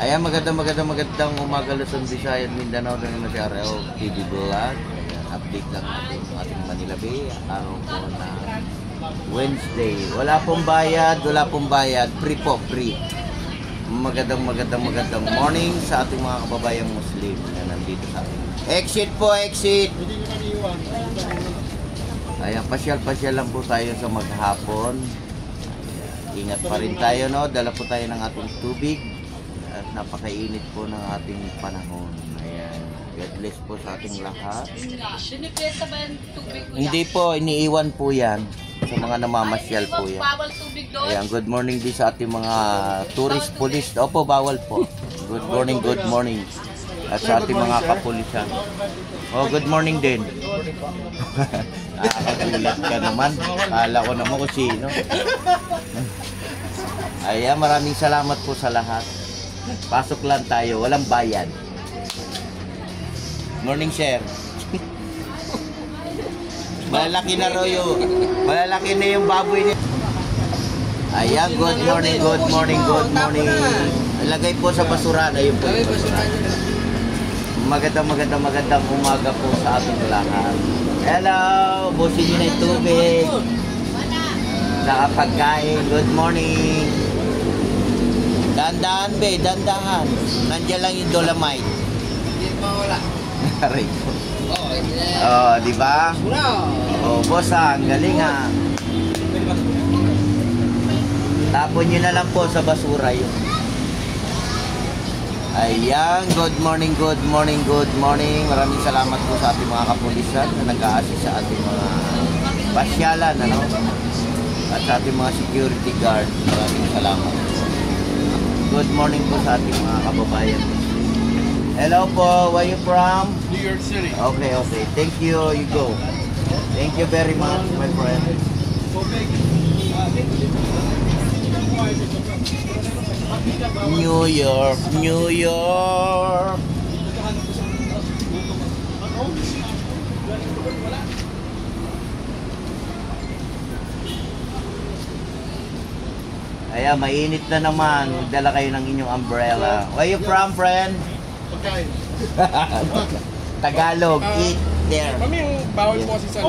Ayan, magandang umaga Luzon, Visayas, Mindanao, na naman si RL TV Vlog. Ayan, update lang natin yung ating Manila Bay. Araw po na Wednesday. Wala pong bayad, free po, free. Magandang morning sa ating mga kababayang Muslim na nandito sa ating. Exit po, exit! Ayan, pasyal lang po tayo sa maghapon. Ayan, ingat pa rin tayo, no? Dala po tayo ng ating tubig. At napakainit po ng ating panahon. Ayan. God bless po sa ating lahat. Sinipesa ba yung tubig ko? Hindi po, iniiwan po yan. Sa mga namamasyal po yan. Bawal tubig doon? Ayan, good morning din sa ating mga tourist police. Opo, bawal po. Good morning. At sa ating mga kapulisan. Oh, good morning din. Nakakagulat ka naman. Kala ko naman kung sino. Ayan, maraming salamat po sa lahat. Pasok lang tayo, walang bayad. Morning, sir. Malalaki na yung baboy niya. Ayan, good morning. Ilagay po sa basura. Ayun po yung basura. Magandang umaga po sa ating lahat. Hello, busin niyo na yung tubig. Nakapagkain, good morning. Dandahan be, dandahan. Nandiyan lang yung Dolomite. Hindi pa wala. Aray ko. Oh, di ba? Oh, boss ang galing ah. Tapon nyo na lang po sa basura yun. Ayan, good morning. Maraming salamat po sa ating mga kapulisan na nag-a-assist sa ating mga pasyalan, ano? At sa ating mga security guard. Maraming salamat. Good morning po sa ating mga kababayan. Hello po, where you from? New York City. Okay. Thank you. You go. Thank you very much, my friend. New York. Ayan, mainit na naman. Magdala kayo ng inyong umbrella. Where you from, friend? Okay. Tagalog. Eat there. Ma'am, yung bawal po kasi sa...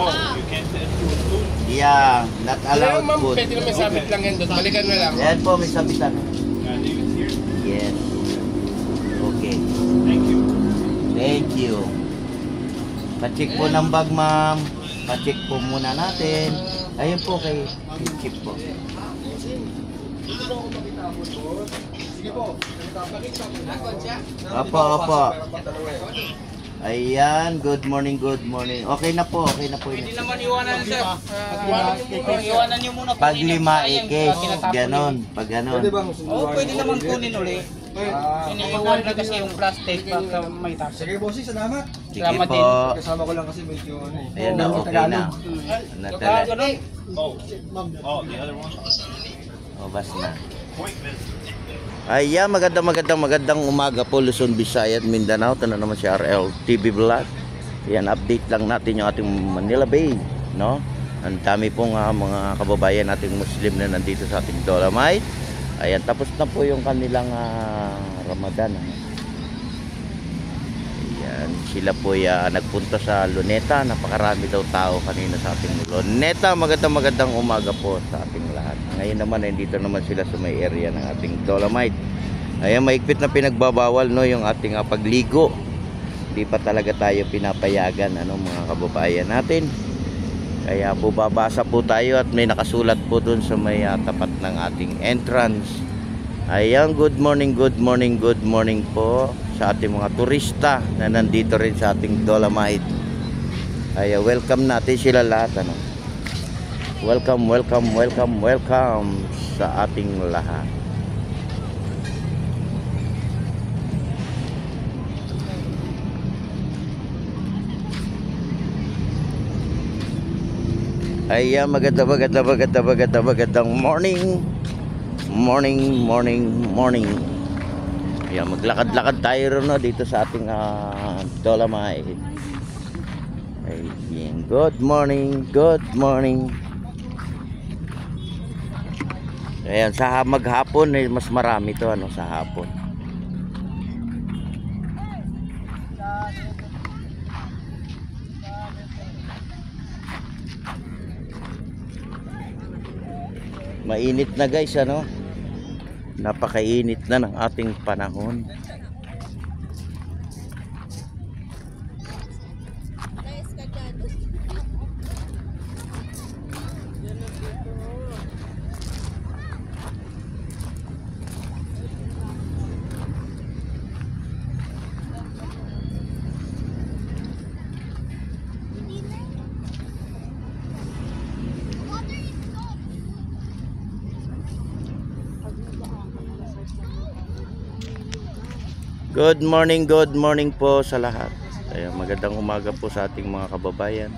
Yeah, not allowed Ma'am, food. pwede na may sabit lang yan doon. Balikan na lang. Ayan po, may sabitan. Yes. Okay. Thank you. Pa-check po ng bag, ma'am. Pa-check po muna natin. Ayun po kay Chip po. Opo. Ayan, good morning. Okay na po yun. Hindi naman iwanan sir. Iwanan niyo muna. Pag lima case, ganon, pag ganon. Oo, pwede naman kunin ulit. Iniiwan na kasi yung plastic pagka may tax. Sige, bossy, salamat. Sige Salamat po. din. Kasama ko lang kasi medyo ano eh. Ayan na, okay na. Saka ganun. O, bas na. Ayan, magandang umaga po Luzon, Visayas, Mindanao. Ito na naman si RL TV Vlog. Ayan, update lang natin yung ating Manila Bay, no? Ang dami pong mga kababayan nating Muslim na nandito sa ating Dolomite. Ayan, tapos na po yung kanilang Ramadan. Ayan, sila po nagpunta sa Luneta. Napakarami daw tao kanina sa ating Luneta. Magandang umaga po sa ating lahat. Ngayon naman, dito naman sila sa may area ng ating Dolomite. Ayan, maigpit na pinagbabawal, no, yung ating pagligo. Hindi pa talaga tayo pinapayagan, mga kababayan natin. Kaya po babasa po tayo at may nakasulat po dun sa may tapat ng ating entrance. Ayan, good morning po sa ating mga turista na nandito rin sa ating Dolomite. Ayan, welcome natin sila lahat, Welcome sa ating lahat. Ayan, magandang morning. Ayan, maglakad-lakad tayo rin dito sa ating Dolomite. Ayan, good morning. Ayan, sa maghapon mas marami to sa hapon. Mainit na guys, ano? Napakainit na ng ating panahon. Good morning po sa lahat. Ayan, magandang umaga po sa ating mga kababayan.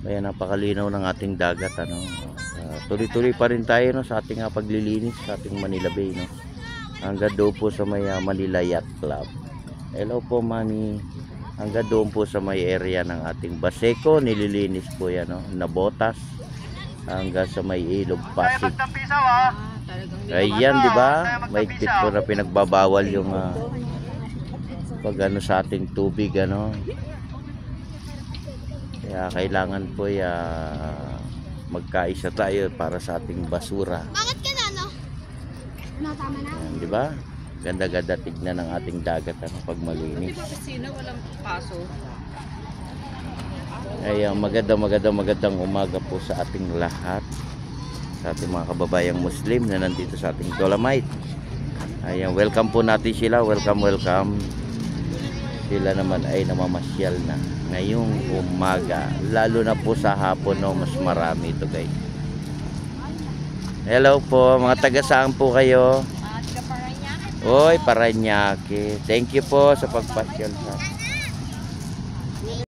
Ayan, napakalinaw ng ating dagat, ano. Tuloy-tuloy pa rin tayo, no, sa ating paglilinis sa ating Manila Bay, no. Hanggang doon po sa may Manila Yacht Club. Hello po, Mami. Hanggang doon po sa may area ng ating Baseco, nililinis po yan, no? Nabotas hanggang sa may Ilog Pasig. Ayan, di ba? May tip po na pinagbabawal yung pag ano sa ating tubig, ano. Kaya kailangan po magkaisa tayo para sa ating basura. Bakit ka na, no? Tama na. Ayan, di ba? Ganda-ganda tignan ng ating dagat, ano, pag malinis. Walang paso. Ay, magandang umaga po sa ating lahat, sa ating mga kababayang Muslim na nandito sa ating Dolomite. Ayan, welcome po natin sila, welcome. Sila naman ay namamasyal na ngayong umaga, lalo na po sa hapon, no, mas marami ito guys. Hello po, mga taga saan po kayo? Oy, Paranaque. Thank you po sa pagpasyal sa